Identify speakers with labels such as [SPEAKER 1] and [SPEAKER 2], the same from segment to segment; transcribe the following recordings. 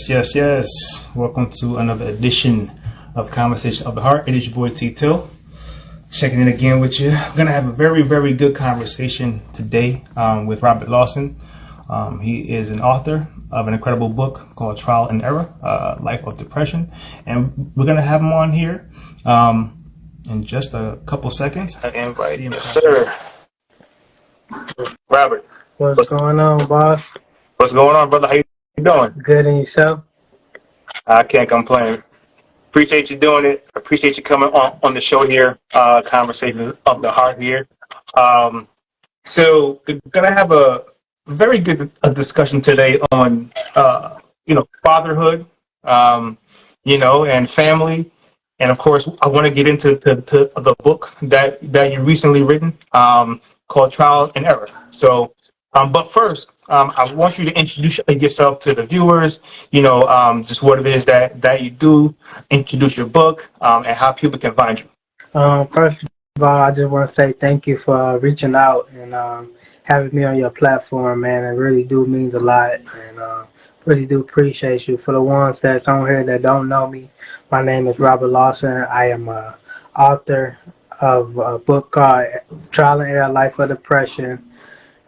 [SPEAKER 1] Yes. Welcome to another edition of Conversation of the Heart. It is your boy T. Till, checking in again with you. I'm going to have a very, very good conversation today with Robert Lawson. He is an author of an incredible book called Trial and Error, Life of Depression. And we're going to have him on here in just a couple seconds.
[SPEAKER 2] Yes, sir. Robert.
[SPEAKER 3] What's going on, boss?
[SPEAKER 2] What's going on, brother? How you doing?
[SPEAKER 3] Good, and yourself?
[SPEAKER 2] I can't complain. Appreciate you doing it. Appreciate you coming on the show here. Conversation of the Heart here. So we're gonna have a very good discussion today on fatherhood, and family, and of course I want to get into the book that you recently written called Trial and Error. So, but first, I want you to introduce yourself to the viewers, just what it is that you do, introduce your book, and how people can find you.
[SPEAKER 3] First of all, I just want to say thank you for reaching out and having me on your platform, man. It really do means a lot, and really do appreciate you. For the ones that's on here that don't know me, my name is Robert Lawson. I am an author of a book called Trial and Error, Life of Depression.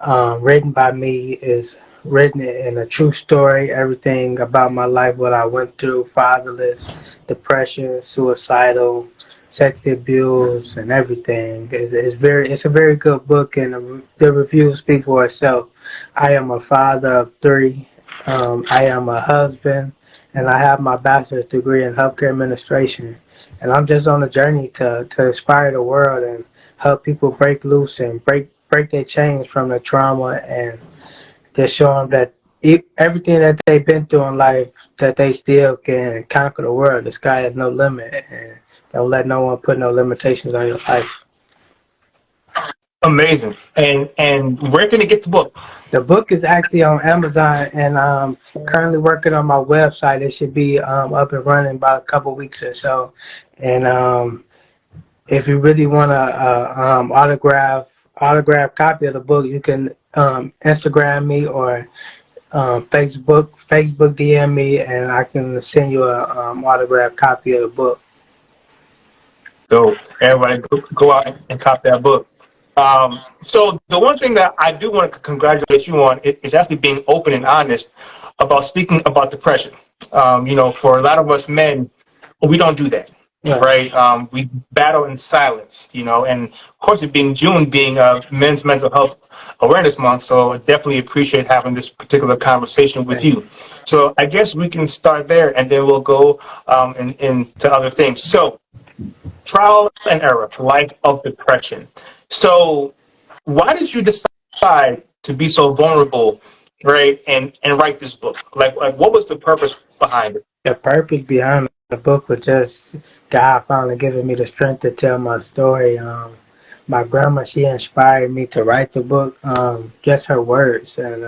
[SPEAKER 3] Written by me, is written in a true story, everything about my life, what I went through, fatherless, depression, suicidal, sexual abuse, and everything. It's a very good book, and the reviews speak for itself. I am a father of 3. I am a husband, and I have my bachelor's degree in healthcare administration. And I'm just on a journey to inspire the world and help people break loose and break their chains from the trauma, and just show them that everything that they've been through in life, that they still can conquer the world. The sky has no limit, and don't let no one put no limitations on your life.
[SPEAKER 2] Amazing. And where can they get the book?
[SPEAKER 3] The book is actually on Amazon, and I'm currently working on my website. It should be up and running about a couple weeks or so. And if you really want to autograph copy of the book, you can Instagram me or Facebook DM me, and I can send you a autograph copy of the book.
[SPEAKER 2] So everybody go out and copy that book. So the one thing that I do want to congratulate you on is actually being open and honest about speaking about depression. For a lot of us men, we don't do that. Right. We battle in silence, and of course it being June, being Men's Mental Health Awareness Month, so I definitely appreciate having this particular conversation with you. So I guess we can start there, and then we'll go into other things. So, Trial and Error, Life of Depression. So why did you decide to be so vulnerable, right, and write this book? Like what was the purpose behind it?
[SPEAKER 3] The purpose behind the book was just God finally giving me the strength to tell my story. My grandma, she inspired me to write the book, just her words. And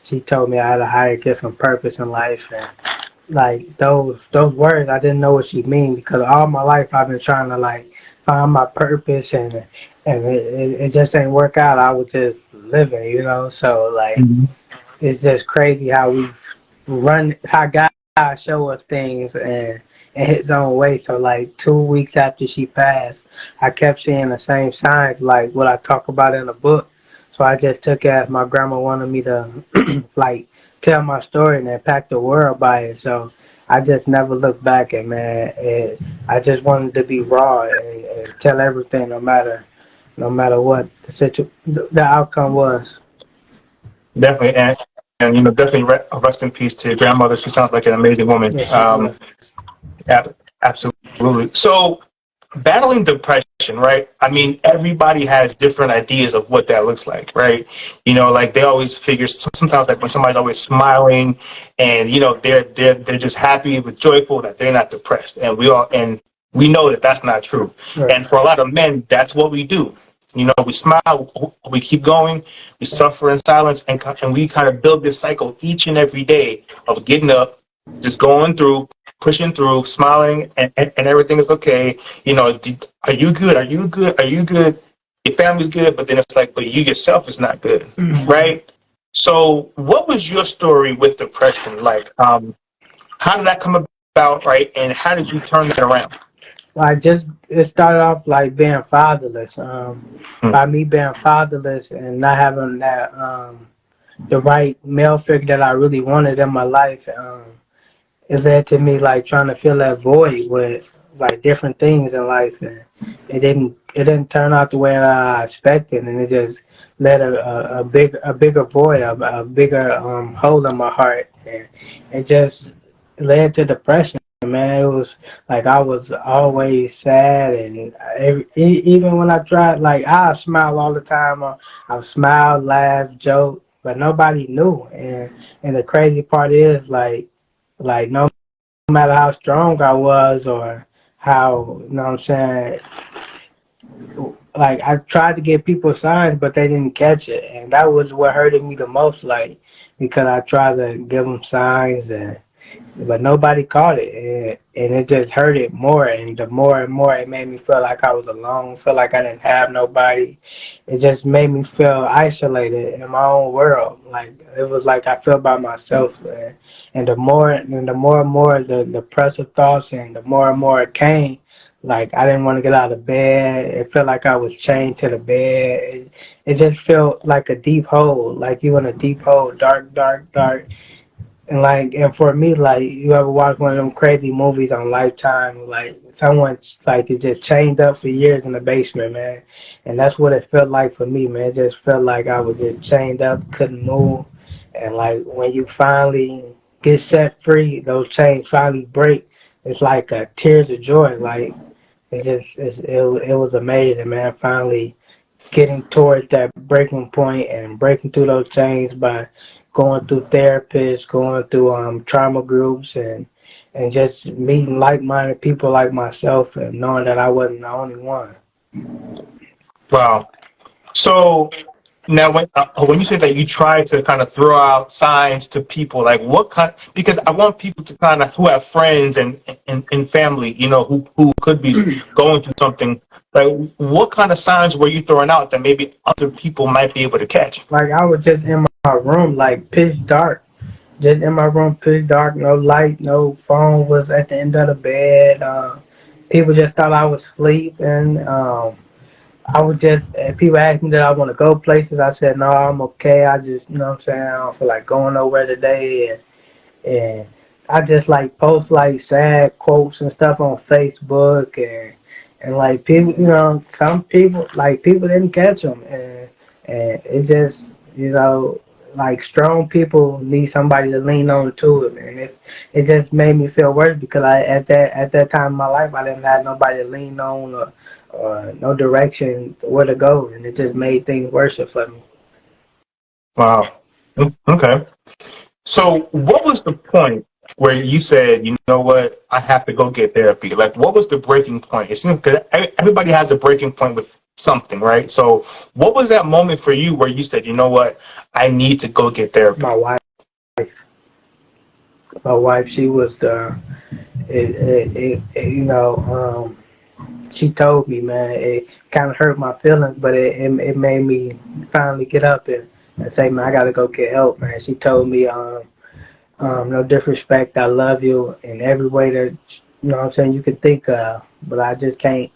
[SPEAKER 3] she told me I had a higher gift and purpose in life. And like those words, I didn't know what she mean, because all my life I've been trying to find my purpose, and it just ain't work out. I was just living, So It's just crazy how we how God show us things and in his own way. So 2 weeks after she passed, I kept seeing the same signs like what I talk about in the book. So I just took it as my grandma wanted me to tell my story and impact the world by it. So I just never looked back, and I just wanted to be raw and tell everything, no matter what the outcome was.
[SPEAKER 2] Definitely, and definitely rest in peace to your grandmother. She sounds like an amazing woman. Absolutely. So, battling depression, right? I mean, everybody has different ideas of what that looks like, right? They always figure sometimes when somebody's always smiling and they're just happy with joyful, that they're not depressed, and we know that that's not true. Right. And for a lot of men, that's what we do. We smile, we keep going, we suffer in silence, and we kind of build this cycle each and every day of getting up, just going through, pushing through, smiling, and everything is okay. Are you good? Are you good? Are you good? Your family's good, but then it's but you yourself is not good, right? So what was your story with depression like? How did that come about, right? And how did you turn that around?
[SPEAKER 3] Like just it started off like being fatherless.
[SPEAKER 2] Hmm.
[SPEAKER 3] By me being fatherless and not having that the right male figure that I really wanted in my life, it led to me like trying to fill that void with like different things in life, and it didn't turn out the way that I expected, and it just led a bigger void, a bigger hole in my heart, and it just led to depression. Man, it was like I was always sad, and even when I tried, like I smile all the time. I smile, laugh, joke, but nobody knew. And the crazy part is like no matter how strong I was or how, you know what I'm saying, like I tried to give people signs, but they didn't catch it, and that was what hurted me the most. Like because I tried to give them signs and but nobody caught it, and it just hurt it more. And the more and more, it made me feel like I was alone, feel like I didn't have nobody. It just made me feel isolated in my own world. Like it was like I felt by myself, man. And the more the depressive thoughts, and the more it came. Like I didn't want to get out of bed. It felt like I was chained to the bed. It just felt like a deep hole, like you in a deep hole, dark, dark, dark. And for me, like you ever watch one of them crazy movies on Lifetime, like someone like is just chained up for years in the basement, man. And that's what it felt like for me, man. It just felt like I was just chained up, couldn't move. And like when you finally get set free, those chains finally break. It's like tears of joy. Like it was amazing, man. Finally getting towards that breaking point and breaking through those chains by going through therapists, going through trauma groups, and just meeting like-minded people like myself, and knowing that I wasn't the only one.
[SPEAKER 2] Wow. So now, when you say that you try to kind of throw out signs to people, like what kind? Because I want people to kind of who have friends and family, you know, who could be going through something. Like, what kind of signs were you throwing out that maybe other people might be able to catch?
[SPEAKER 3] Like I was just in my room, like pitch dark. Just in my room, pitch dark, no light, no phone was at the end of the bed. People just thought I was asleep, and I would just, if people asked me that I want to go places, I said, no, I'm okay. I just, you know what I'm saying, I don't feel like going nowhere today. And I just like post like sad quotes and stuff on Facebook. And like people, you know, some people, like people didn't catch them. And it just, you know, like strong people need somebody to lean on too. And it just made me feel worse because at that time in my life, I didn't have nobody to lean on or no direction where to go, and it just made things worse for me.
[SPEAKER 2] Wow. Okay. So, what was the point where you said, you know what, I have to go get therapy? Like, what was the breaking point? It seems because everybody has a breaking point with something, right? So, what was that moment for you where you said, you know what, I need to go get therapy?
[SPEAKER 3] My wife, she was you know, she told me, man, it kind of hurt my feelings, but it made me finally get up and say, man, I gotta go get help, man. She told me, no disrespect, I love you in every way that, you know what I'm saying, you could think of, but I just can't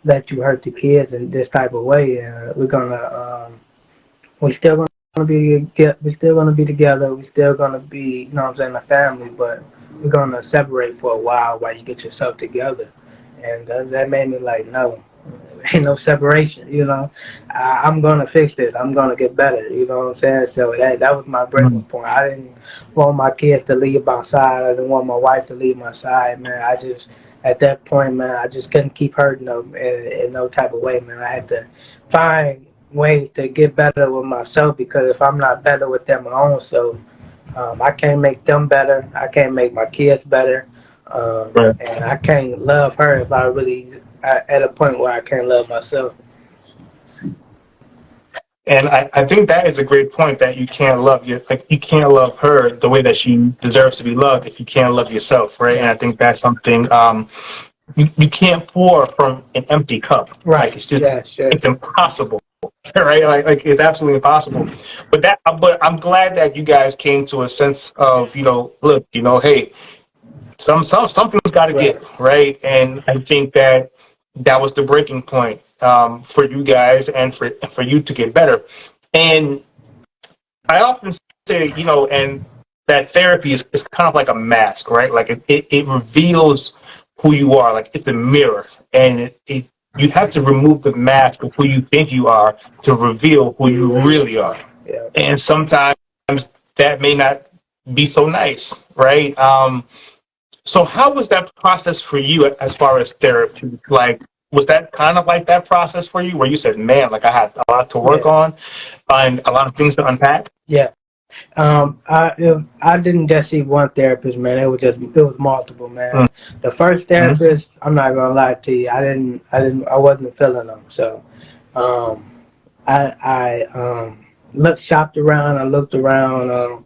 [SPEAKER 3] let you hurt the kids in this type of way. We're gonna, we still gonna we still gonna be together. We still gonna be, you know what I'm saying, a family, but we're gonna separate for a while you get yourself together. And that made me like, no, ain't no separation. You know, I'm gonna fix this. I'm gonna get better. You know what I'm saying? So that was my breaking point. I didn't want my kids to leave my side. I didn't want my wife to leave my side, man. I just at that point, man, I just couldn't keep hurting them in no type of way, man. I had to find ways to get better with myself because if I'm not better with them my own self, I can't make them better. I can't make my kids better.
[SPEAKER 2] Right.
[SPEAKER 3] And I can't love her if I really at a point where I can't love myself.
[SPEAKER 2] And I think that is a great point that you can't love you can't love her the way that she deserves to be loved if you can't love yourself, right? And I think that's something you can't pour from an empty cup.
[SPEAKER 3] Right.
[SPEAKER 2] Like it's just
[SPEAKER 3] Yes.
[SPEAKER 2] it's impossible. Right? Like it's absolutely impossible. But I'm glad that you guys came to a sense of, you know, look, you know, hey, something's got to
[SPEAKER 3] Right.
[SPEAKER 2] give, right? And I think that was the breaking point for you guys and for you to get better. And I often say, and that therapy is kind of like a mask, right? Like it reveals who you are, like it's a mirror, and you have to remove the mask of who you think you are to reveal who you really are.
[SPEAKER 3] Yeah.
[SPEAKER 2] And sometimes that may not be so nice, right? So how was that process for you as far as therapy? Like, was that kind of like that process for you where you said, man, like I had a lot to work
[SPEAKER 3] Yeah.
[SPEAKER 2] on and a lot of things to unpack?
[SPEAKER 3] Yeah. I didn't just see one therapist, man. It was multiple, man. The first
[SPEAKER 2] Mm-hmm.
[SPEAKER 3] therapist, I'm not gonna lie to you, I wasn't feeling them. So, um, I shopped around, I looked around,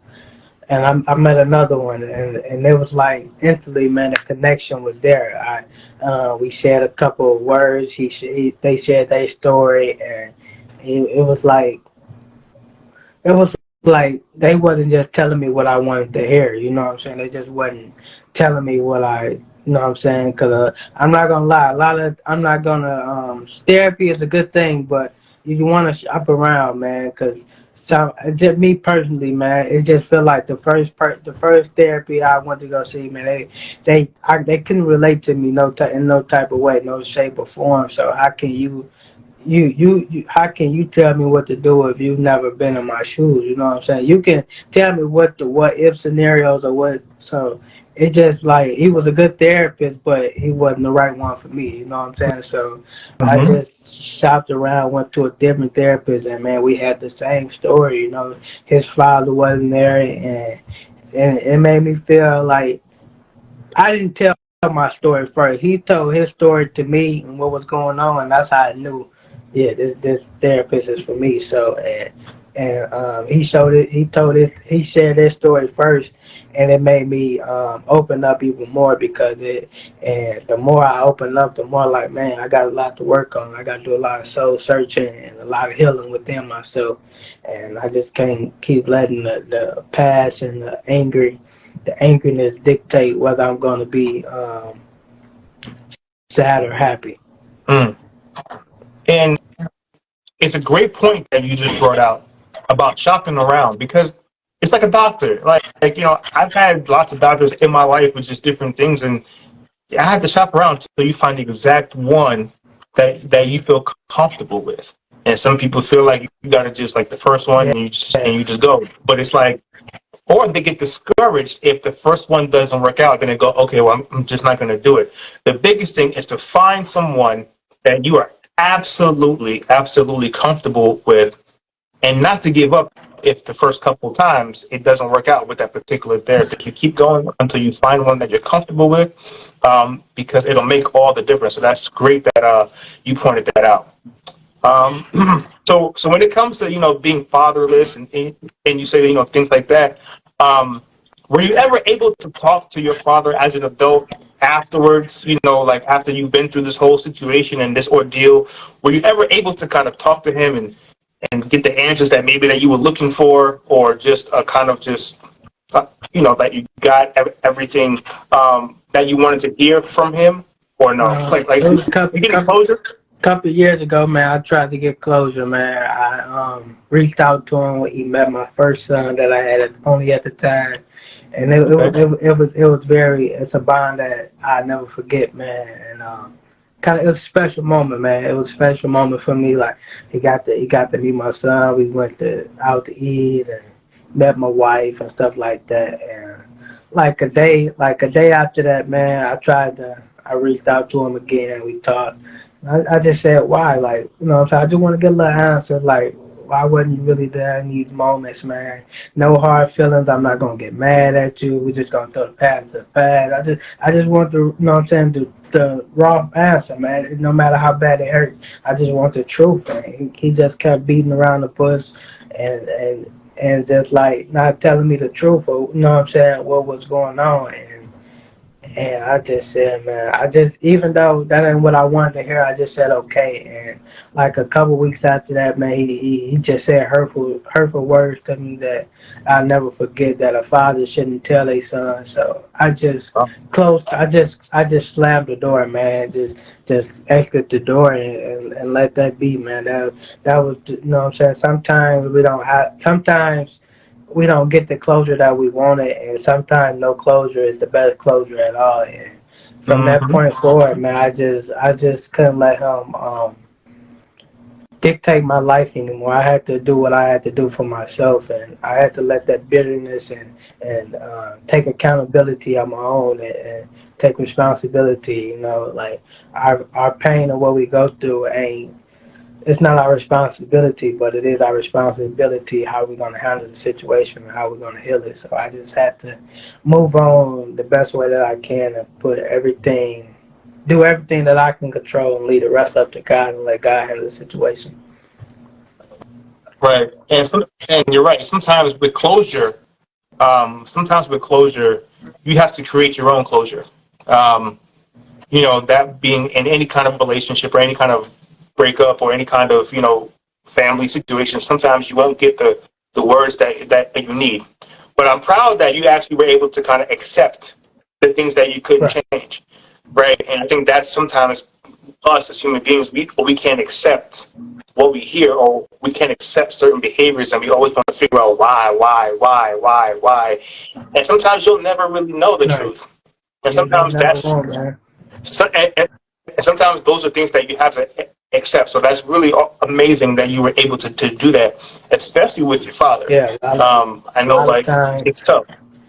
[SPEAKER 3] and I met another one, and it was like instantly, man, the connection was there. We shared a couple of words. They shared their story, and it was like it was like they wasn't just telling me what I wanted to hear. You know what I'm saying? They just wasn't telling me what you know what I'm saying? Because I'm not gonna lie, I'm not gonna. Therapy is a good thing, but you want to shop around, man, because. So just me personally, man, it just felt like the first therapy I went to go see, man, they couldn't relate to me in no type of way, no shape or form. So how can how can you tell me what to do if you've never been in my shoes? You know what I'm saying? You can tell me what the what if scenarios or what. So it just like he was a good therapist, but he wasn't the right one for me. You know what I'm saying? So I
[SPEAKER 2] Mm-hmm.
[SPEAKER 3] just shopped around, went to a different therapist, and man, we had the same story. You know, his father wasn't there, and it made me feel like I didn't tell my story first. He told his story to me and what was going on, and that's how I knew. Yeah, this therapist is for me. So he showed it. He shared his story first, and it made me open up even more because and the more I open up, the more like man, I got a lot to work on. I got to do a lot of soul searching and a lot of healing within myself, and I just can't keep letting the past and the angriness dictate whether I'm going to be sad or happy.
[SPEAKER 2] Mm. And it's a great point that you just brought out about shopping around because it's like a doctor. I've had lots of doctors in my life with just different things, and I had to shop around until you find the exact one that you feel comfortable with. And some people feel like you gotta just like the first one and you just go. But it's like, or they get discouraged if the first one doesn't work out. Then they go, okay, well, I'm just not going to do it. The biggest thing is to find someone that you are absolutely comfortable with, and not to give up if the first couple times it doesn't work out with that particular therapist. You keep going until you find one that you're comfortable with, because it'll make all the difference. So that's great that you pointed that out. So when it comes to being fatherless and you say things like that, were you ever able to talk to your father as an adult afterwards? Like after you've been through this whole situation and this ordeal, were you ever able to kind of talk to him and get the answers that maybe that you were looking for, or just a kind of just that you got everything that you wanted to hear from him, or no? Like
[SPEAKER 3] It was a
[SPEAKER 2] you getting closure?
[SPEAKER 3] couple of years ago, man. I tried to get closure, man. I reached out to him when he met my first son that I had only at the time, and
[SPEAKER 2] Okay.
[SPEAKER 3] it was very. It's a bond that I never forget, man. And kind of it was a special moment, man. It was a special moment for me. Like he got to meet my son. We went out to eat and met my wife and stuff like that. And like a day after that, man, I reached out to him again and we talked. I just said why, like I just want to get a little answer, like why wasn't you really there in these moments, man? No hard feelings. I'm not gonna get mad at you. We're just gonna throw the past to the past. I just want the the raw answer, man. No matter how bad it hurt, I just want the truth. And he just kept beating around the bush, and just like not telling me the truth, or what I'm saying, what was going on, And I just said, man, even though that ain't what I wanted to hear, I just said okay. And like a couple weeks after that, man, he just said hurtful words to me that I'll never forget, that a father shouldn't tell a son. So I just I just slammed the door, man. Just exit the door and let that be, man. That was, you know what I'm saying? Sometimes we don't get the closure that we wanted, and sometimes no closure is the best closure at all. And from that
[SPEAKER 2] Mm-hmm.
[SPEAKER 3] point forward, man, I just couldn't let him dictate my life anymore. I had to do what I had to do for myself, and I had to let that bitterness and take accountability on my own and take responsibility. You know, like our pain and what we go through ain't, it's not our responsibility, but it is our responsibility how we're going to handle the situation and how we're going to heal it. So I just had to move on the best way that I can and do everything that I can control and leave the rest up to God and let God handle the situation.
[SPEAKER 2] Right, and you're right. Sometimes with closure, you have to create your own closure. Um, that being in any kind of relationship or any kind of breakup or any kind of family situation. Sometimes you won't get the words that you need. But I'm proud that you actually were able to kind of accept the things that you couldn't
[SPEAKER 3] Right.
[SPEAKER 2] change, right? And I think that's sometimes us as human beings, we can't accept what we hear, or we can't accept certain behaviors, and we always want to figure out why. And sometimes you'll never really know the
[SPEAKER 3] Right.
[SPEAKER 2] truth. And
[SPEAKER 3] You
[SPEAKER 2] sometimes
[SPEAKER 3] never wrong, man.
[SPEAKER 2] and sometimes those are things that you have to accept. So that's really amazing that you were able to do that, especially with your father.
[SPEAKER 3] Yeah,
[SPEAKER 2] I
[SPEAKER 3] a
[SPEAKER 2] know,
[SPEAKER 3] lot of
[SPEAKER 2] like,
[SPEAKER 3] times.
[SPEAKER 2] it's tough.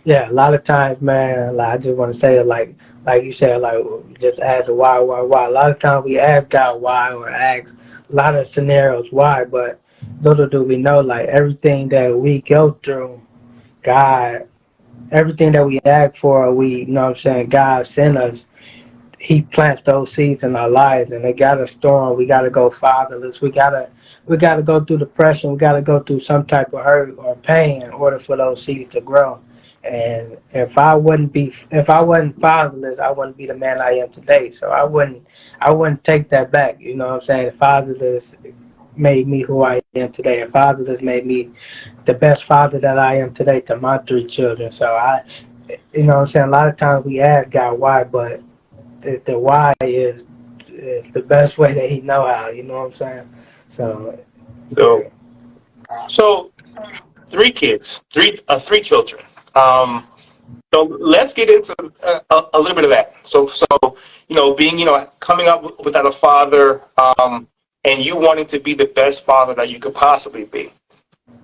[SPEAKER 3] Yeah, a lot of times, man. Like, I just want to say, like you said, like, just ask why. A lot of times we ask God why, or ask a lot of scenarios why, but little do we know, like, everything that we go through, God, everything that we ask for, we, you know what I'm saying, God sent us. He plants those seeds in our lives, and they got a storm. We got to go fatherless. We gotta go through depression. We gotta go through some type of hurt or pain in order for those seeds to grow. And if I wasn't fatherless, I wouldn't be the man I am today. So I wouldn't take that back. You know what I'm saying? Fatherless made me who I am today. And fatherless made me the best father that I am today to my three children. So you know what I'm saying? A lot of times we ask God why, but the why is the best way that He know how. You know what I'm saying? So
[SPEAKER 2] So, so three kids, three children. Um, so let's get into a little bit of that. So being coming up without a father, and you wanting to be the best father that you could possibly be.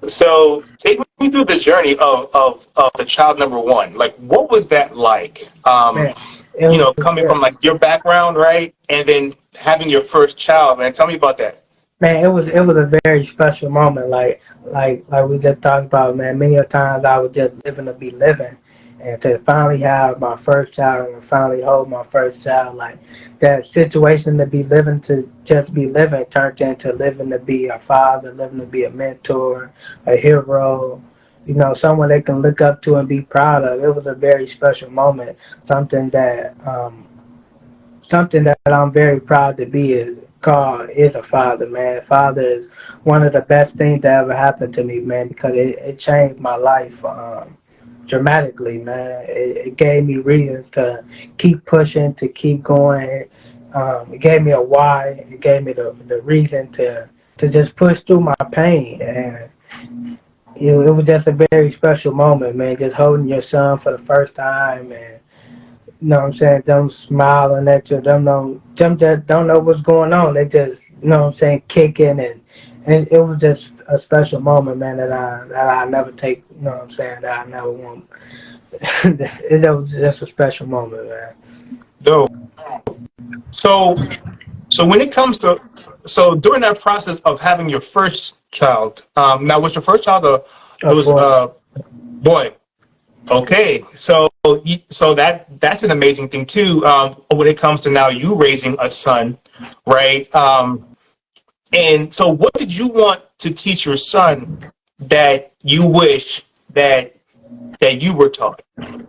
[SPEAKER 2] So take me through the journey of the child number one. Like, what was that like?
[SPEAKER 3] man, it was
[SPEAKER 2] Coming from like your background, right, and then having your first child. Man, tell me about that.
[SPEAKER 3] man, it was a very special moment. Like we just talked about, man. Many a times I was just living to be living, and to finally have my first child and finally hold my first child, like that situation to be living to just be living turned into living to be a father, living to be a mentor, a hero. You know, someone they can look up to and be proud of. It was a very special moment. Something that I'm very proud to be is a father, man. Father is one of the best things that ever happened to me, man, because it changed my life dramatically, man. It gave me reasons to keep pushing, to keep going. It gave me a why. It gave me the reason to just push through my pain, and it was just a very special moment, man. Just holding your son for the first time, and you know what I'm saying, them smiling at you, them just don't know what's going on. They just, you know what I'm saying, kicking, and it was just a special moment, man, that I never take, you know what I'm saying, that I never want. It was just a special moment, man.
[SPEAKER 2] No. So when it comes to during that process of having your first child, now was your first child it
[SPEAKER 3] Oh
[SPEAKER 2] was
[SPEAKER 3] boy.
[SPEAKER 2] boy. Okay, so that's an amazing thing too. When it comes to now you raising a son, right? And so, what did you want to teach your son that you wish that that you were taught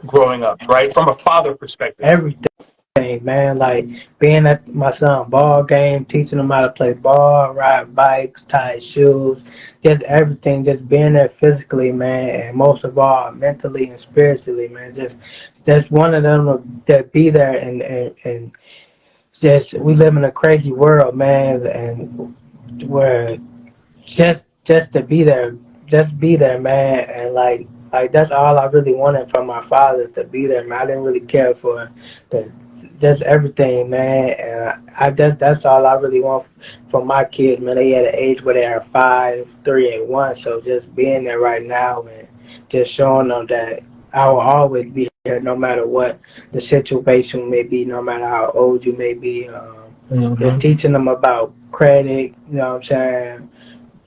[SPEAKER 2] growing up, right? From a father perspective.
[SPEAKER 3] Everything, man. Like being at my son's ball game, teaching him how to play ball, ride bikes, tie shoes, just everything. Just being there physically, man, and most of all, mentally and spiritually, man. Just one of them that be there and just we live in a crazy world, man, and where just to be there, just be there, man, and like that's all I really wanted from my father, to be there, man. I didn't really care for the just everything, man, and I just that's all I really want from my kids, man. They at an age where they are 5, 3, and 1, so just being there right now and just showing them that I will always be here, no matter what the situation may be, no matter how old you may be. Just teaching them about credit, you know what I'm saying,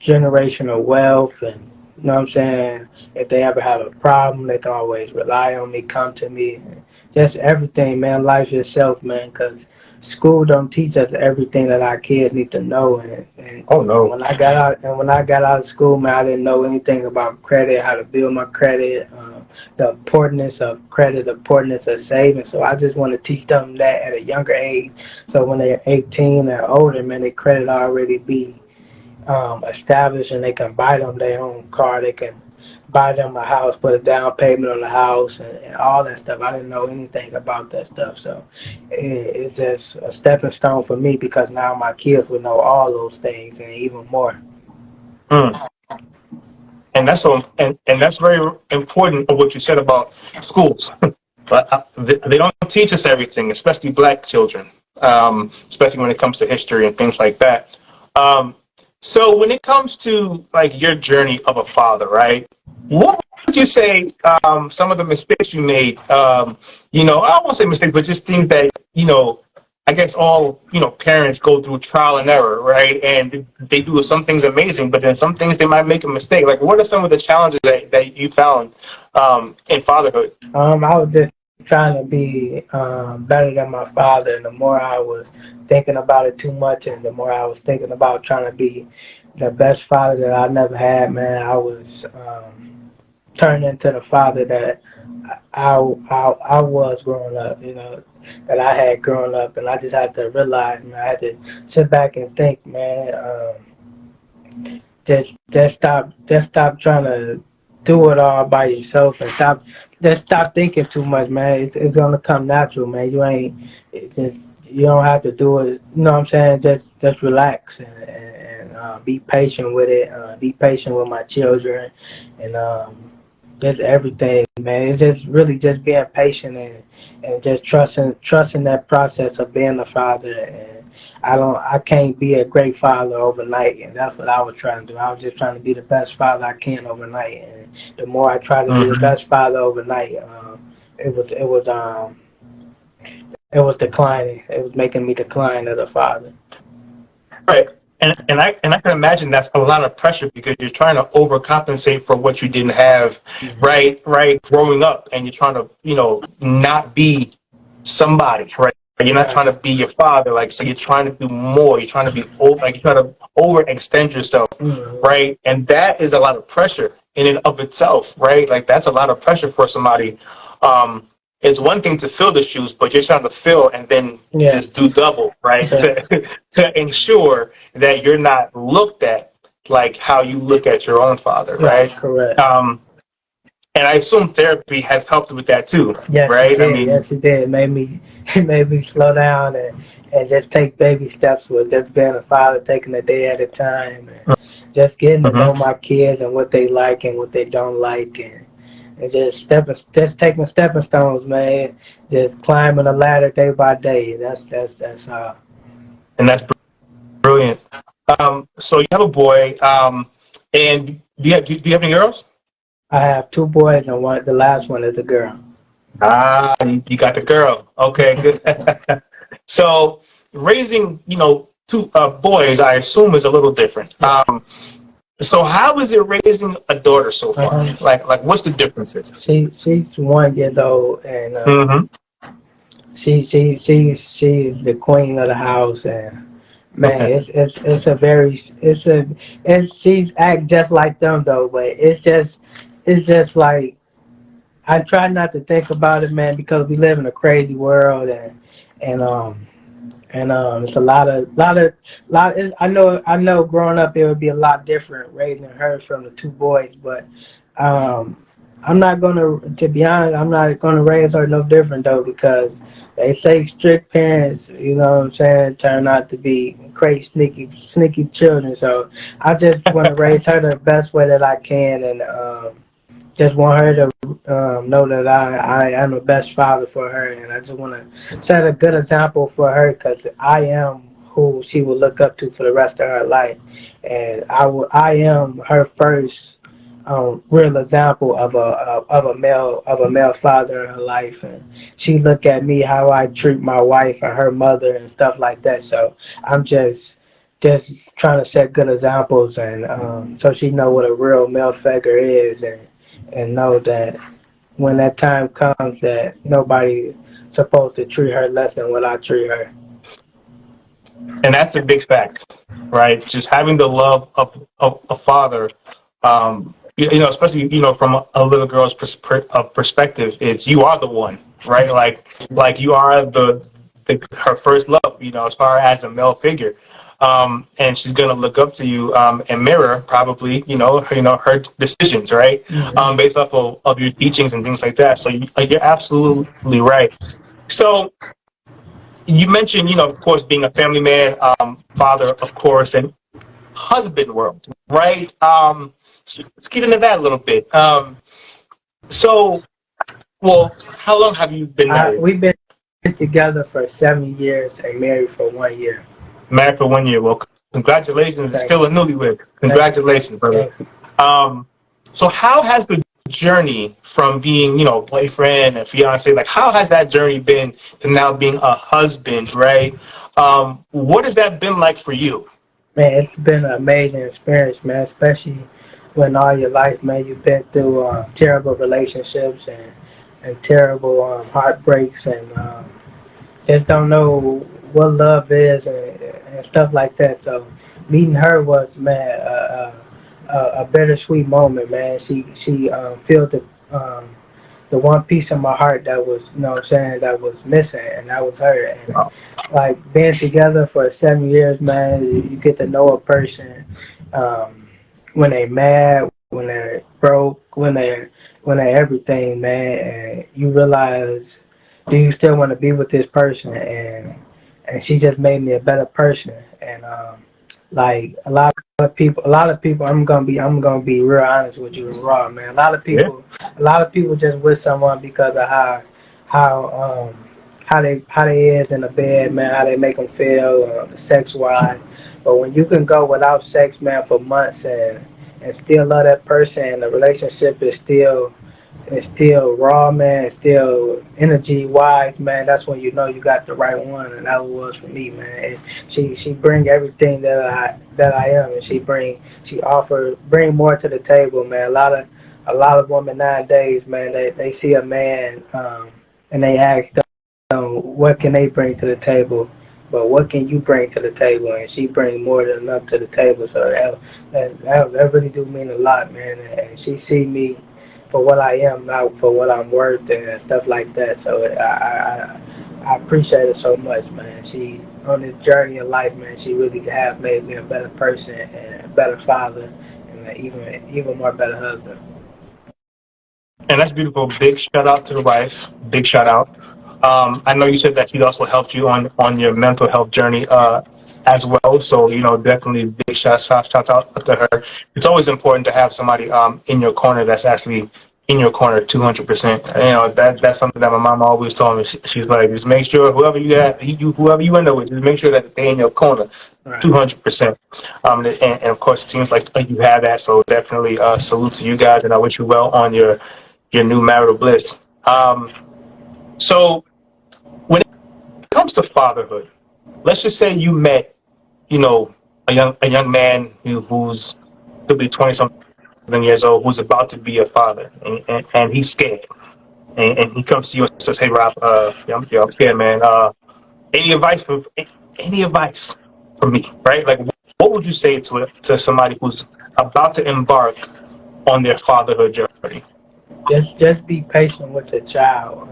[SPEAKER 3] generational wealth, and you know what I'm saying, if they ever have a problem, they can always rely on me, come to me, just everything, man. Life itself, man, because school don't teach us everything that our kids need to know. And
[SPEAKER 2] Oh no.
[SPEAKER 3] when I got out of school, man, I didn't know anything about credit, how to build my credit, the importance of credit, the importance of saving. So I just want to teach them that at a younger age, so when they're 18 or older, man, their credit already be established, and they can buy them their own car, they can buy them a house, put a down payment on the house, and all that stuff. I didn't know anything about that stuff, so it's just a stepping stone for me, because now my kids will know all those things and even more.
[SPEAKER 2] Mm. And that's so, and that's very important of what you said about schools. But they don't teach us everything, especially black children, especially when it comes to history and things like that. So when it comes to like your journey of a father, right? What would you say some of the mistakes you made? You know, I won't say mistakes, but just things that, you know, I guess all, you know, parents go through trial and error, right? And they do some things amazing, but then some things they might make a mistake. Like, what are some of the challenges that you found in fatherhood?
[SPEAKER 3] I was just trying to be better than my father, and the more I was thinking about it too much, and the more I was thinking about trying to be the best father that I never had, man, I was turned into the father that I was growing up, you know, that I had grown up, and I just had to realize, man, I had to sit back and think, man, just stop trying to do it all by yourself, and stop thinking too much, man. It's gonna come natural, man. You don't have to do it. You know what I'm saying? Just relax and be patient with it. Be patient with my children, and just everything, man. It's just really just being patient and just trusting that process of being a father. And I can't be a great father overnight, and that's what I was trying to do. I was just trying to be the best father I can overnight, and the more I try to be the best father overnight, it was declining. It was making me decline as a father.
[SPEAKER 2] Right. And I can imagine that's a lot of pressure because you're trying to overcompensate for what you didn't have, right, growing up, and you're trying to, you know, not be somebody, right? You're not trying to be your father, like, so you're trying to do more. You're trying to be you're trying to overextend yourself, right? And that is a lot of pressure in and of itself, right? Like, that's a lot of pressure for somebody. It's one thing to fill the shoes, but you're trying to fill and then just do double, right? To ensure that you're not looked at like how you look at your own father, right?
[SPEAKER 3] Correct.
[SPEAKER 2] And I assume therapy has helped with that too,
[SPEAKER 3] Yes,
[SPEAKER 2] right?
[SPEAKER 3] it did. Yes, it did. It made me slow down and just take baby steps with just being a father, taking a day at a time, and just getting to know my kids and what they like and what they don't like, and just taking stepping stones, man. Just climbing a ladder day by day. That's
[SPEAKER 2] And that's brilliant. So you have a boy, and do you have any girls?
[SPEAKER 3] I have 2 boys, and the last one is a girl.
[SPEAKER 2] Ah, you got the girl. Okay, good. So raising, you know, 2 boys, I assume, is a little different. So how is it raising a daughter so far? Like what's the differences?
[SPEAKER 3] She's 1 year old, and she's the queen of the house, and man, she's act just like them though, but it's just like I try not to think about it, man, because we live in a crazy world, and it's a lot. I know. Growing up, it would be a lot different raising her from the two boys, but um, I'm not gonna. To be honest, I'm not gonna raise her no different though, because they say strict parents, you know what I'm saying, turn out to be crazy, sneaky children. So I just want to raise her the best way that I can, and just want her to know that I am the best father for her, and I just want to set a good example for her, because I am who she will look up to for the rest of her life, and I am her first real example of a male father in her life, and she look at me how I treat my wife and her mother and stuff like that. So I'm just trying to set good examples, and so she know what a real male figure is, and know that when that time comes that nobody supposed to treat her less than what I treat her.
[SPEAKER 2] And that's a big fact, right? Just having the love of a father, especially from a little girl's perspective, it's you are the one, right? Like you are her first love, as far as a male figure. And she's gonna look up to you and mirror probably, her decisions, right? Based off of your teachings and things like that. So you're absolutely right. So you mentioned, of course, being a family man, father, of course, and husband world, right? So let's get into that a little bit. So, well, how long have you been married?
[SPEAKER 3] We've been together for 7 years and married for 1 year.
[SPEAKER 2] Married for 1 year. Well, congratulations. It's still a newlywed. Congratulations, brother. So how has the journey from being, boyfriend and fiance, like how has that journey been to now being a husband, right? What has that been like for you?
[SPEAKER 3] Man, it's been an amazing experience, man, especially when all your life, man, you've been through terrible relationships and terrible heartbreaks, and just don't know what love is, and stuff like that. So meeting her was, man, a bittersweet moment, man. She filled the one piece of my heart that was, that was missing, and that was her. And like being together for 7 years, man, you get to know a person when they mad, when they're broke, when they're everything, man, and you realize, do you still want to be with this person? And she just made me a better person. And like a lot of people, I'm gonna be real honest with you and raw, man. A lot of people just with someone because of how how they is in the bed, man, how they make them feel, sex wise. But when you can go without sex, man, for months, and still love that person, and the relationship is still raw, man, it's still energy wise, man, that's when you know you got the right one, and that was for me, man. And she bring everything that I am, and she bring more to the table, man. A lot of women nowadays, man, they see a man, and they ask them, what can they bring to the table, but what can you bring to the table? And she brings more than enough to the table. So that really do mean a lot, man. And she see me for what I am, not for what I'm worth, and stuff like that. So I appreciate it so much, man. She, on this journey of life, man, she really have made me a better person and a better father, and even more better husband.
[SPEAKER 2] And that's beautiful. Big shout out to the wife. Big shout out. I know you said that she also helped you on your mental health journey as well. So definitely big shouts out to her. It's always important to have somebody in your corner that's actually in your corner 200%. That's something that my mom always told me. She's like, just make sure whoever you end up with, just make sure that they're in your corner 200%. And of course, it seems like you have that. So definitely salute to you guys, and I wish you well on your new marital bliss. So when it comes to fatherhood, let's just say you met, a young man who's could be 20 something years old, who's about to be a father, and he's scared, and he comes to you and says, "Hey, Rob, I'm scared, man. Any advice for me, right? Like, what would you say to somebody who's about to embark on their fatherhood journey?"
[SPEAKER 3] just be patient with the child.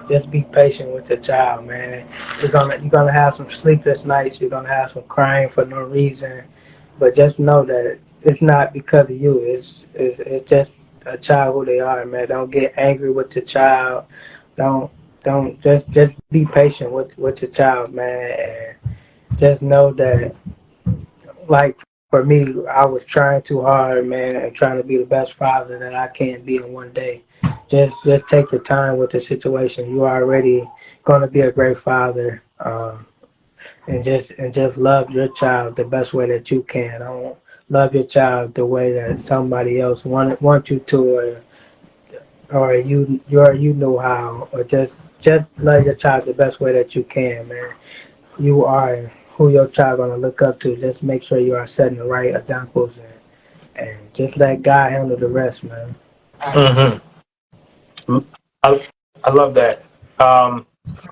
[SPEAKER 3] Just be patient with the child, man. You're gonna have some sleepless nights. You're gonna have some crying for no reason, but just know that it's not because of you. It's just a child who they are, man. Don't get angry with the child. Don't don't just be patient with the child, man, and just know that, like, for me, I was trying too hard, man, and trying to be the best father that I can be in one day. Just take your time with the situation. You are already going to be a great father, and just love your child the best way that you can. Don't love your child the way that somebody else want you to, or you know how, or just love your child the best way that you can, man. You are who your child gonna look up to. Just make sure you are setting the right examples, and just let God handle the rest, man.
[SPEAKER 2] Mm-hmm. I, I love that. Um,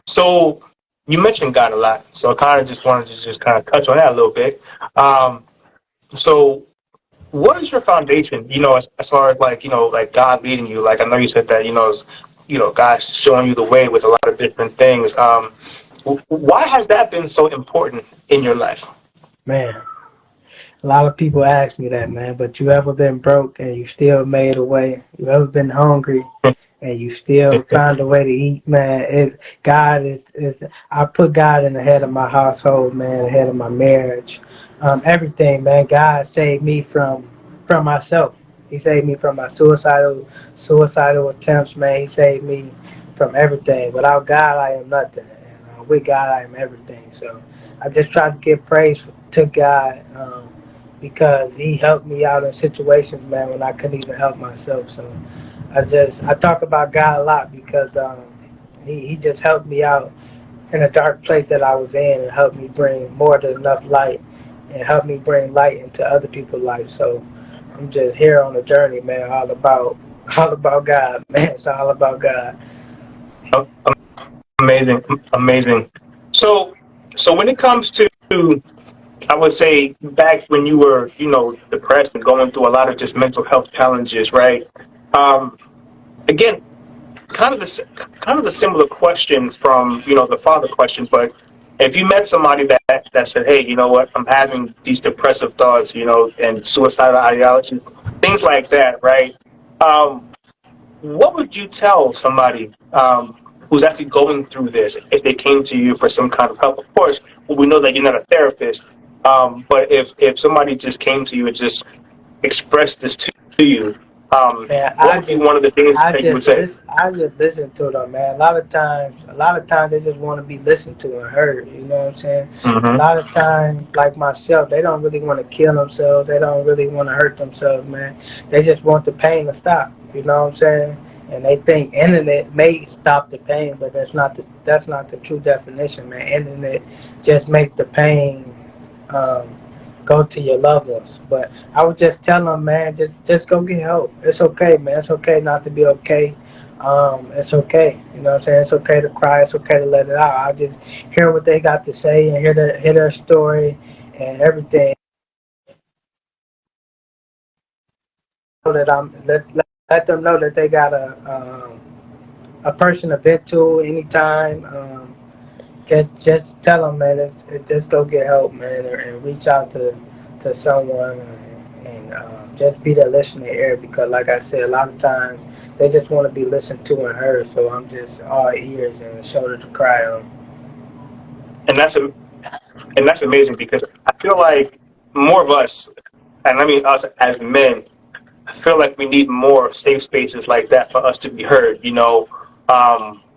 [SPEAKER 2] so you mentioned God a lot, so I kind of just wanted to just kind of touch on that a little bit. Um, so what is your foundation? As far as like like God leading you. Like I know you said that God's showing you the way with a lot of different things. Why has that been so important in your life?
[SPEAKER 3] Man, a lot of people ask me that, man. But you ever been broke and you still made a way? You ever been hungry and you still found a way to eat, man? God is. I put God in the head of my household, man, the head of my marriage, everything, man. God saved me from myself. He saved me from my suicidal attempts, man. He saved me from everything. Without God, I am nothing, and with God, I am everything. So I just try to give praise to God. Because he helped me out in situations, man, when I couldn't even help myself. So I talk about God a lot because he just helped me out in a dark place that I was in, and helped me bring more than enough light, and helped me bring light into other people's lives. So I'm just here on a journey, man, all about God, man. It's all about God.
[SPEAKER 2] Amazing, amazing. So, so when it comes to, I would say back when you were, depressed and going through a lot of just mental health challenges, right? Um, Again, kind of the similar question from, the father question, but if you met somebody that said, hey, you know what, I'm having these depressive thoughts, and suicidal ideology, things like that, right? Um, what would you tell somebody who's actually going through this if they came to you for some kind of help? Of course, we know that you're not a therapist, but if somebody just came to you and just expressed this to you,
[SPEAKER 3] Man,
[SPEAKER 2] what would be one of the things that you would say?
[SPEAKER 3] I just listen to them, man. A lot of times they just want to be listened to and heard. You know what I'm saying? A
[SPEAKER 2] Mm-hmm.
[SPEAKER 3] lot of times, like myself, they don't really want to kill themselves. They don't really want to hurt themselves, man. They just want the pain to stop. You know what I'm saying? And they think internet may stop the pain, but that's not the true definition, man. Internet just make the pain um, go to your loved ones. But I would just tell them, man, just go get help. It's okay, man. It's okay not to be okay. It's okay. You know what I'm saying? It's okay to cry. It's okay to let it out. I just hear what they got to say and hear their story and everything. So that let them know that they got a person to vent to anytime. Just tell them, man. Just go get help, man, and reach out to someone, and just be the listening ear, because, like I said, a lot of times they just want to be listened to and heard. So I'm just all ears and a shoulder to cry on.
[SPEAKER 2] And that's amazing because I feel like more of us, and I mean us as men, I feel like we need more safe spaces like that for us to be heard.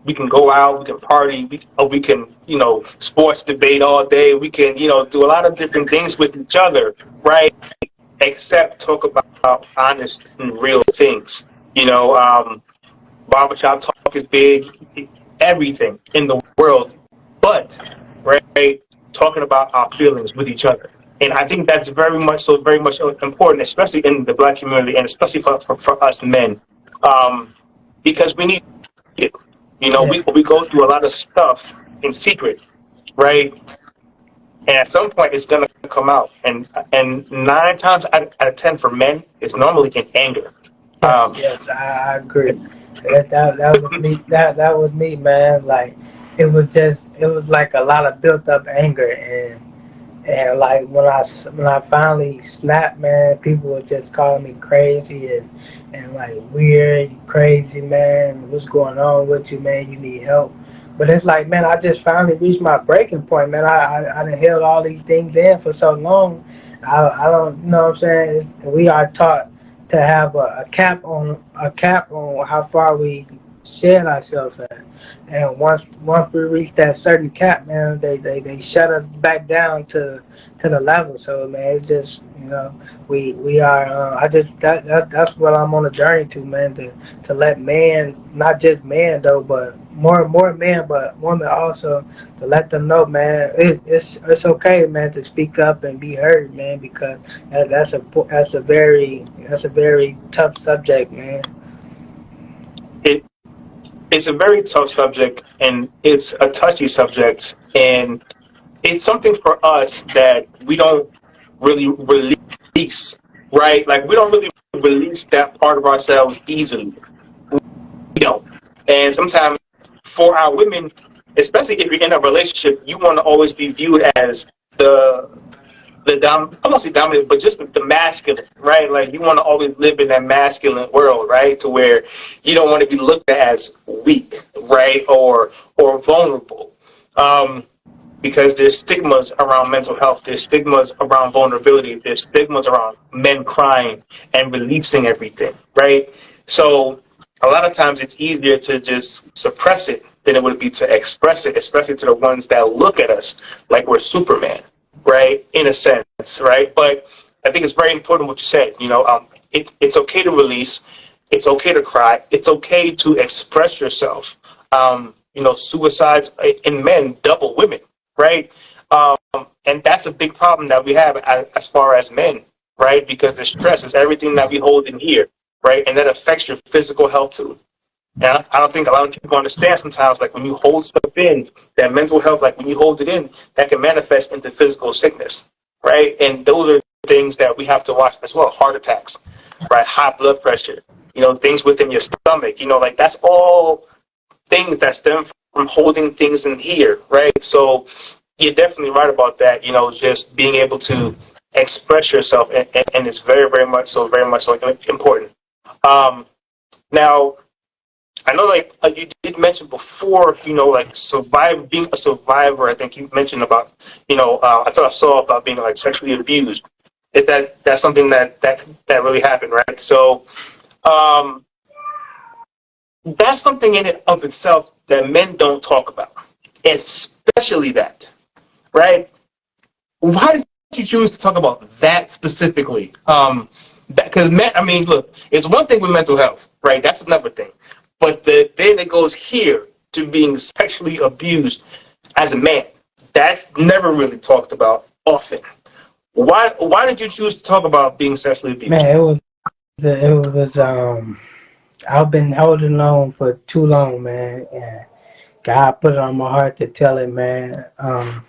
[SPEAKER 2] We can go out, we can party, we can, sports debate all day. We can, do a lot of different things with each other, right? Except talk about honest and real things. You know, um, Barbershop talk is big, everything in the world, but right, talking about our feelings with each other. And I think that's very much important, especially in the black community, and especially for us men, um, because we need it.
[SPEAKER 3] Yeah,
[SPEAKER 2] We go through a lot of stuff in secret, right? And at some point, it's gonna come out. And 9 times out of 10 for men, it's normally in anger.
[SPEAKER 3] Yes, I agree. That was me. That was me, man. Like it was like a lot of built up anger, and like when I finally snapped, man, people were just calling me crazy and like weird, crazy, man. What's going on with you, man? You need help. But it's like, man, I just finally reached my breaking point, man. I done held all these things in for so long. I don't, you know what I'm saying? We are taught to have a cap on how far we shed ourselves at. And once we reach that certain cap, man, they shut us back down to the level. So man, it's just, you know, we are. I just that's what I'm on a journey to, man. To let man, not just man though, but more men, but women also, to let them know, man, it's okay, man, to speak up and be heard, man, because that's a very tough subject, man.
[SPEAKER 2] It it's a very tough subject, and it's a touchy subject, and it's something for us that we don't really release, right? Like we don't really release that part of ourselves easily. We don't. And sometimes for our women, especially if you're in a relationship, you want to always be viewed as I won't say dominant, but just the masculine, right? Like you want to always live in that masculine world, right? To where you don't want to be looked at as weak, right? Or vulnerable. Because there's stigmas around mental health, there's stigmas around vulnerability, there's stigmas around men crying and releasing everything, right? So a lot of times it's easier to just suppress it than it would be to express it, especially to the ones that look at us like we're Superman, right? In a sense, right? But I think it's very important what you said. It's okay to release, it's okay to cry, it's okay to express yourself. Suicides in men double women, right? And that's a big problem that we have as far as men, right? Because the stress is everything that we hold in here, right? And that affects your physical health too. And I don't think a lot of people understand sometimes, like when you hold stuff in, that mental health, like when you hold it in, that can manifest into physical sickness, right? And those are things that we have to watch as well. Heart attacks, right? High blood pressure, things within your stomach, like that's all things that stem from holding things in here, right? So you're definitely right about that, just being able to express yourself, and it's very, very much so important. Now, I know, like you did mention before, like being a survivor. I think you mentioned about, I thought I saw about being like sexually abused. Is that's something that really happened, right? So, that's something in it of itself that men don't talk about, especially that, right? Why did you choose to talk about that specifically? Because men, I mean, look, it's one thing with mental health, right? That's another thing. But then it goes here to being sexually abused as a man. That's never really talked about often. Why did you choose to talk about being sexually abused?
[SPEAKER 3] Man, it was I've been holding on for too long, man, and God put it on my heart to tell it, man. And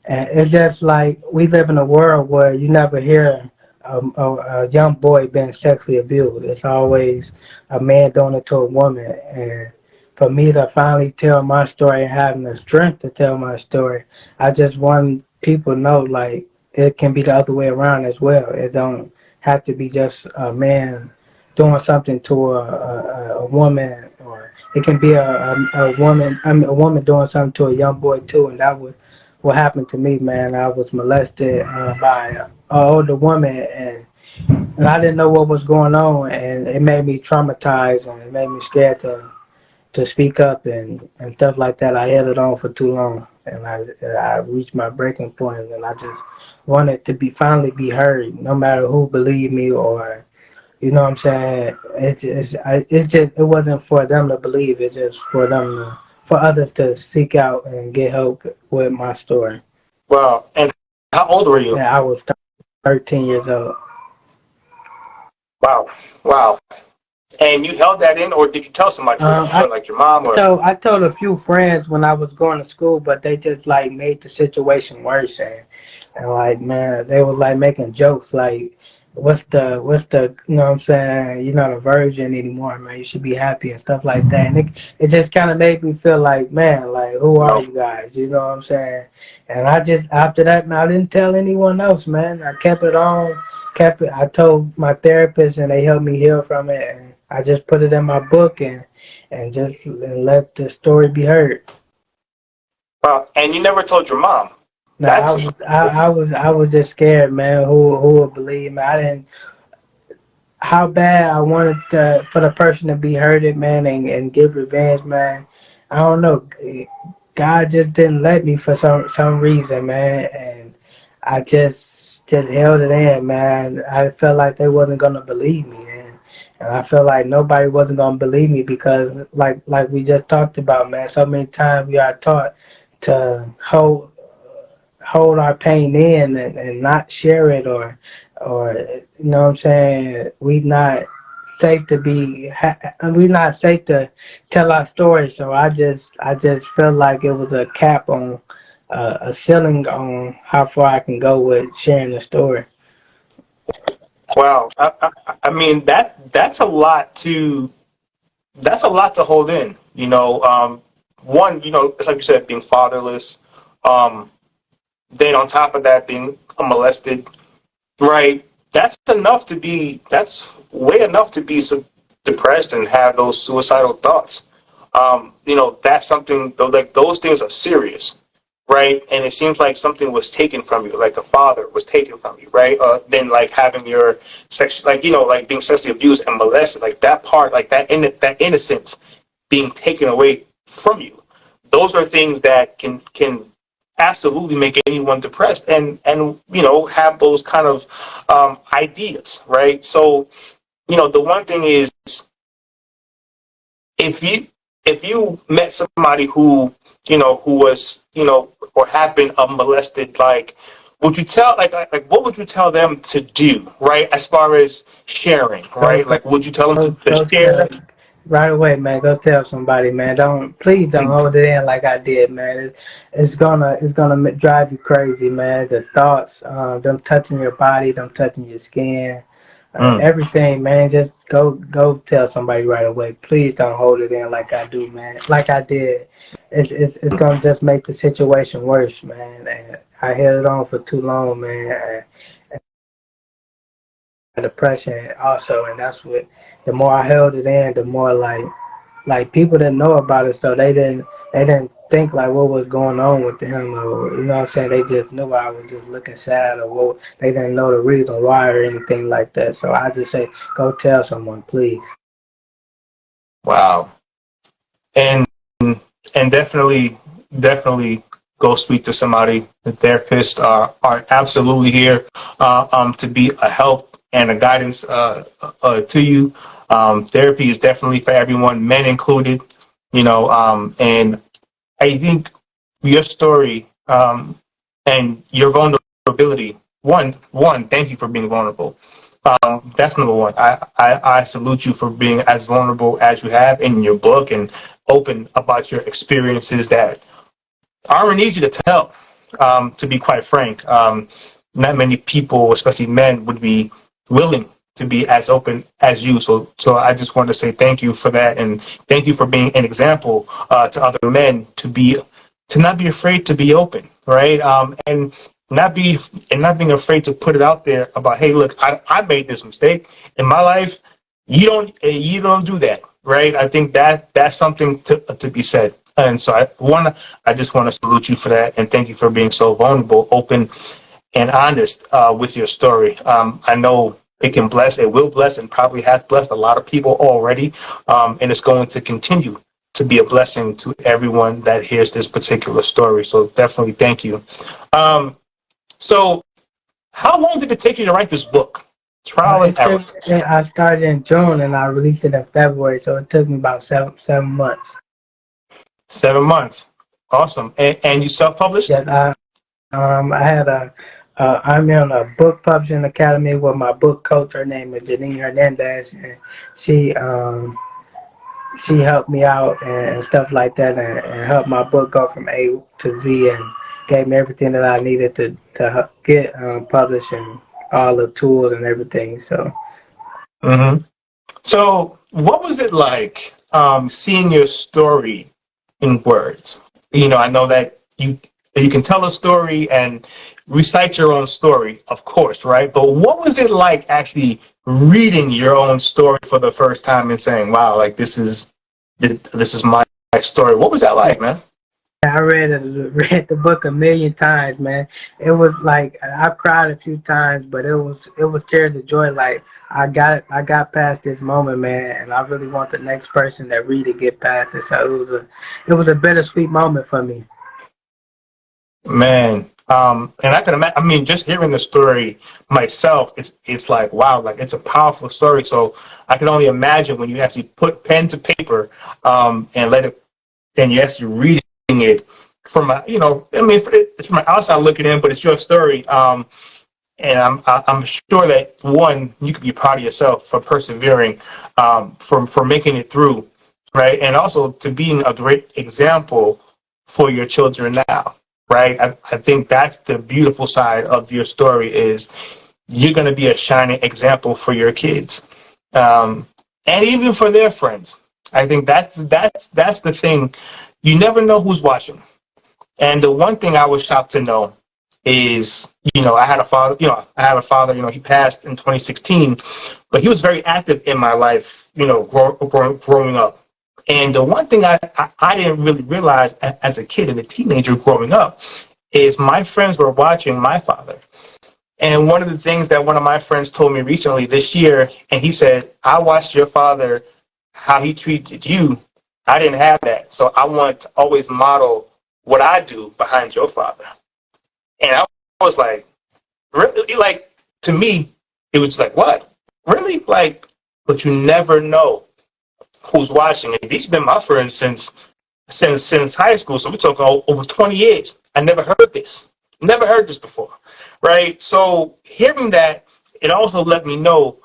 [SPEAKER 3] it's just like we live in a world where you never hear a young boy being sexually abused. It's always a man doing it to a woman. And for me to finally tell my story and having the strength to tell my story, I just want people to know, like, it can be the other way around as well. It don't have to be just a man doing something to a woman, or it can be a woman. I mean, a woman doing something to a young boy too, and that was what happened to me, man. I was molested by an older woman, and I didn't know what was going on, and it made me traumatized, and it made me scared to speak up and stuff like that. I held it on for too long, and I reached my breaking point, and I just wanted to finally be heard, no matter who believed me, or you know what I'm saying. It wasn't for them to believe. It's just for others to seek out and get help with my story.
[SPEAKER 2] Wow. And how old were you?
[SPEAKER 3] Yeah, I was 13 years old.
[SPEAKER 2] Wow. Wow. And you held that in, or did you tell somebody? Like your mom? Or?
[SPEAKER 3] So I told a few friends when I was going to school, but they just like made the situation worse, and like, man, they was like making jokes like what's the you know what I'm saying, you're not a virgin anymore, man, you should be happy and stuff like that. And it just kind of made me feel like, man, like, who are
[SPEAKER 2] No.
[SPEAKER 3] you guys, you know what I'm saying? And I just, after that, man, I didn't tell anyone else, man. I kept it on, kept it. I told my therapist and they helped me heal from it, and I just put it in my book and just let the story be heard.
[SPEAKER 2] And you never told your mom.
[SPEAKER 3] No,
[SPEAKER 2] That's
[SPEAKER 3] I was just scared, man. Who would believe me? I didn't. How bad I wanted for the person to be hurted, man, and give revenge, man. I don't know. God just didn't let me for some reason, man, and I just held it in, man. I felt like they wasn't gonna believe me, and I felt like nobody wasn't gonna believe me because, like we just talked about, man. So many times we are taught to hold our pain in and not share it, or you know what I'm saying, we not safe to tell our story. So I just felt like it was a cap on a ceiling on how far I can go with sharing the story.
[SPEAKER 2] wow. I mean that's a lot to hold in. One, it's like you said, being fatherless. Then on top of that, being molested, right? That's way enough to be depressed and have those suicidal thoughts. That's something though, like those things are serious, right? And it seems like something was taken from you, like a father was taken from you, right? Then like having your sex, like like being sexually abused and molested, like that part, like that innocence being taken away from you. Those are things that can absolutely make anyone depressed and have those kind of ideas, right? So the one thing is, if you met somebody who was or had been molested, like would you tell like what would you tell them to do, right, as far as sharing,
[SPEAKER 3] Go,
[SPEAKER 2] right? Like would you tell them
[SPEAKER 3] go
[SPEAKER 2] to share?
[SPEAKER 3] right away, man. Go tell somebody, man. Please don't hold it in like I did, man. It's gonna drive you crazy, man. The thoughts, them touching your body, them touching your skin,
[SPEAKER 2] Mm.
[SPEAKER 3] everything, man. Just go tell somebody right away. Please don't hold it in like I do, man. Like I did. It's gonna just make the situation worse, man. And I held it on for too long, man. Depression also, and that's what, the more I held it in, the more like people that know about it, so they didn't think like what was going on with him, or you know what I'm saying, they just knew I was just looking sad, or what, they didn't know the reason why or anything like that. So I just say go tell someone, please.
[SPEAKER 2] Wow. And definitely go speak to somebody. The therapists are absolutely here to be a help and a guidance to you. Therapy is definitely for everyone, men included. And I think your story and your vulnerability. One, thank you for being vulnerable. That's number one. I salute you for being as vulnerable as you have in your book and open about your experiences that aren't easy to tell, to be quite frank. Not many people, especially men, would be willing to be as open as you. So I just want to say thank you for that, and thank you for being an example to other men to not be afraid to be open, right? And not being afraid to put it out there about, hey, look, I made this mistake in my life. You don't do that, right? I think that's something to be said. And so I just want to salute you for that, and thank you for being so vulnerable, open, and honest with your story. I know it will bless, and probably has blessed a lot of people already, and it's going to continue to be a blessing to everyone that hears this particular story. So definitely thank you. So how long did it take you to write this book? Trial and error.
[SPEAKER 3] I started in June and I released it in February, so it took me about seven months.
[SPEAKER 2] 7 months. Awesome. And you self-published?
[SPEAKER 3] Yes, I had I'm in a book publishing academy with my book coach. Her name is Janine Hernandez, and she she helped me out and stuff like that, and helped my book go from A to Z, and gave me everything that I needed to get published and all the tools and everything. So
[SPEAKER 2] Mm-hmm. So, what was it like seeing your story in words? I know that you can tell a story and recite your own story, of course, right? But what was it like actually reading your own story for the first time and saying, "Wow, like this is my story"? What was that like, man?
[SPEAKER 3] I read the book a million times, man. It was like I cried a few times, but it was tears of joy. Like I got past this moment, man, and I really want the next person that read it get past it. So it was a bittersweet moment for me.
[SPEAKER 2] Man, and I can imagine. I mean, just hearing the story myself, it's like wow, like it's a powerful story. So I can only imagine when you actually put pen to paper, and let it, and you actually reading it from a, I mean, it's from an outside looking in, but it's your story. And I'm sure that one, you could be proud of yourself for persevering, for making it through, right? And also to being a great example for your children now, right? I think that's the beautiful side of your story is you're going to be a shining example for your kids, and even for their friends. I think that's the thing. You never know who's watching. And the one thing I was shocked to know is, I had a father, he passed in 2016, but he was very active in my life, growing up. And the one thing I didn't really realize as a kid and a teenager growing up is my friends were watching my father. And one of the things that one of my friends told me recently this year, and he said, I watched your father, how he treated you. I didn't have that. So I want to always model what I do behind your father. And I was like, really? Like, to me, it was like, what? Really? Like, but you never know who's watching. And these have been my friends since high school. So we're talking over 20 years. I never heard this. Never heard this before. Right? So hearing that, it also let me know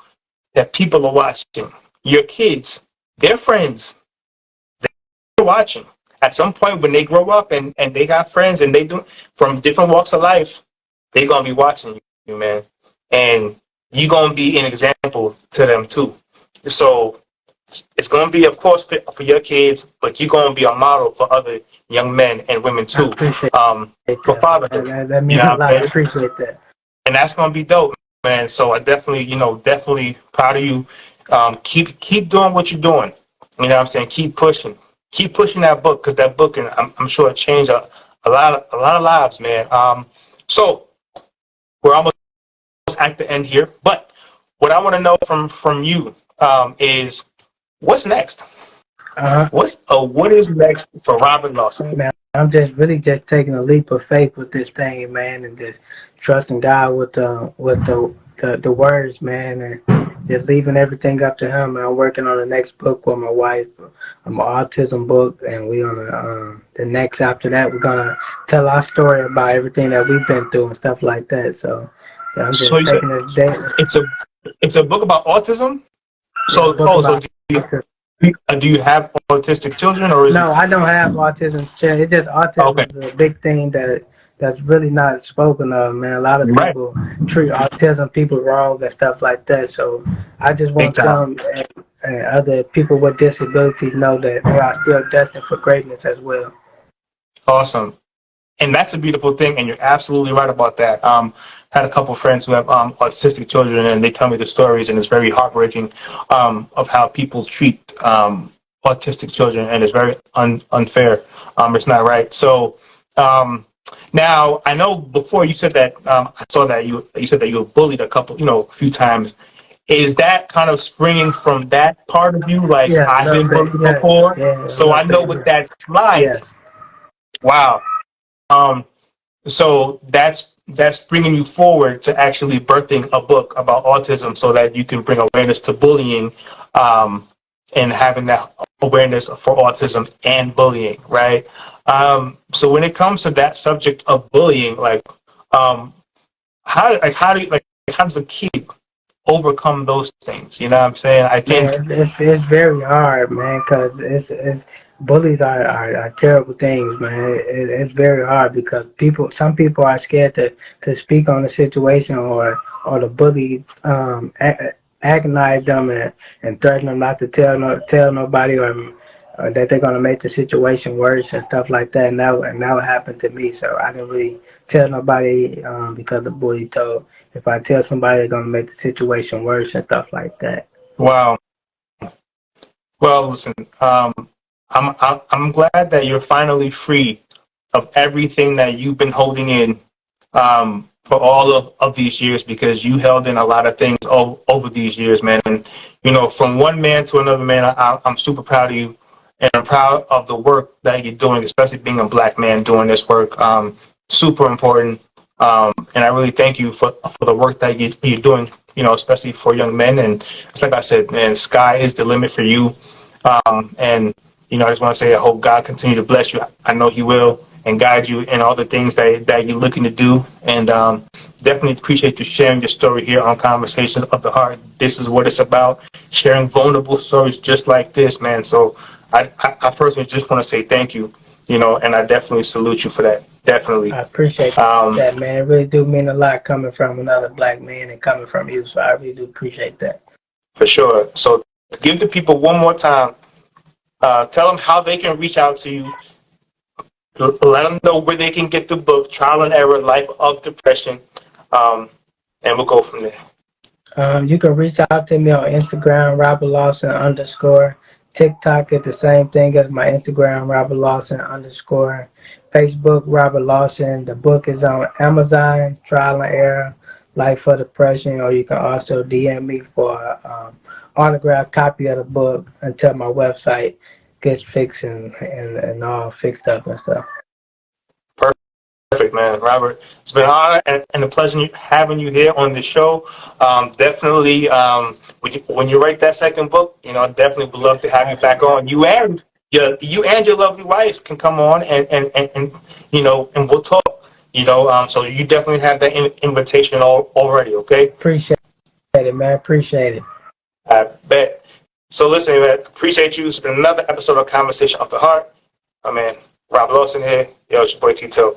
[SPEAKER 2] that people are watching. Your kids, their friends, they're watching. At some point when they grow up and they got friends and they do from different walks of life, they're gonna be watching you, man. And you're gonna be an example to them too. So it's gonna be, of course, for your kids, but you're gonna be a model for other young men and women
[SPEAKER 3] I
[SPEAKER 2] too.
[SPEAKER 3] appreciate
[SPEAKER 2] For
[SPEAKER 3] that.
[SPEAKER 2] fatherhood.
[SPEAKER 3] That means a lot. I appreciate that.
[SPEAKER 2] And that's gonna be dope, man. So I definitely, definitely proud of you. Keep doing what you're doing. You know what I'm saying? Keep pushing. Keep pushing that book, because that book, and I'm sure it changed a lot of lives, man. So we're almost at the end here, but what I want to know from you is what's next. What is next for Robert Lawson?
[SPEAKER 3] Man, I'm just really just taking a leap of faith with this thing, man, and just trusting God with the words, man, and just leaving everything up to Him. I'm working on the next book with my wife, an autism book, and we on the next after that we're gonna tell our story about everything that we've been through and stuff like that. So yeah, I'm just
[SPEAKER 2] So you said
[SPEAKER 3] taking it day.
[SPEAKER 2] it's a book about autism. So do you have autistic children, or is
[SPEAKER 3] No, I don't have autism. It's just autism is a big thing that's really not spoken of, man. A lot of people treat autism people wrong and stuff like that. So I just want them and other people with disabilities know that they are still destined for greatness as well.
[SPEAKER 2] Awesome. And that's a beautiful thing, and you're absolutely right about that. Had a couple of friends who have autistic children, and they tell me the stories, and it's very heartbreaking of how people treat autistic children, and it's very unfair. It's not right. So now I know before you said that I saw that you said that you were bullied a few times. Is that kind of springing from that part of you? Like, I've been bullied before, so I know what that's like.
[SPEAKER 3] Yes.
[SPEAKER 2] Wow. So that's bringing you forward to actually birthing a book about autism, so that you can bring awareness to bullying, and having that awareness for autism and bullying, right? So when it comes to that subject of bullying, how does a kid overcome those things? You know what I'm saying? I think
[SPEAKER 3] it's very hard, man, because it's bullies are terrible things, man. It's very hard because some people are scared to speak on the situation or the bully agonize them and threaten them not to tell nobody or that they're gonna make the situation worse and stuff like that. And that would happen to me. So I didn't really tell nobody because the bully told if I tell somebody, they're gonna make the situation worse and stuff like that.
[SPEAKER 2] Wow. Well, listen, I'm glad that you're finally free of everything that you've been holding in for all of these years, because you held in a lot of things over these years, man. And, from one man to another man, I'm super proud of you, and I'm proud of the work that you're doing, especially being a black man doing this work. Super important. And I really thank you for the work that you're doing, especially for young men. And it's like I said, man, sky is the limit for you. And, I just want to say I hope God continue to bless you. I know he will, and guide you in all the things that you're looking to do. And definitely appreciate you sharing your story here on Conversations of the Heart. This is what it's about, sharing vulnerable stories just like this, man. So I personally just want to say thank you, and I definitely salute you for that. Definitely.
[SPEAKER 3] I appreciate that, man. It really do mean a lot coming from another black man and coming from you. So I really do appreciate that.
[SPEAKER 2] For sure. So give the people one more time. Tell them how they can reach out to you. Let them know where they can get the book, Trial and Error, Life of Depression. And we'll go from there.
[SPEAKER 3] You can reach out to me on Instagram, Robert Lawson _ TikTok is the same thing as my Instagram, Robert Lawson _ Facebook, Robert Lawson. The book is on Amazon, Trial and Error, Life of Depression, or you can also DM me for an autographed copy of the book until my website gets fixed and all fixed up and stuff.
[SPEAKER 2] Perfect, man. Robert, it's been an honor and a pleasure having you here on the show. Definitely, when you write that second book, definitely would love to have you back on. You and your lovely wife can come on and we'll talk. So you definitely have that invitation already. Okay.
[SPEAKER 3] Appreciate it, man. Appreciate it.
[SPEAKER 2] I bet. So listen, man. Appreciate you. It's been another episode of Conversation of the Heart. My man, Rob Lawson here. Yo, it's your boy T-Till.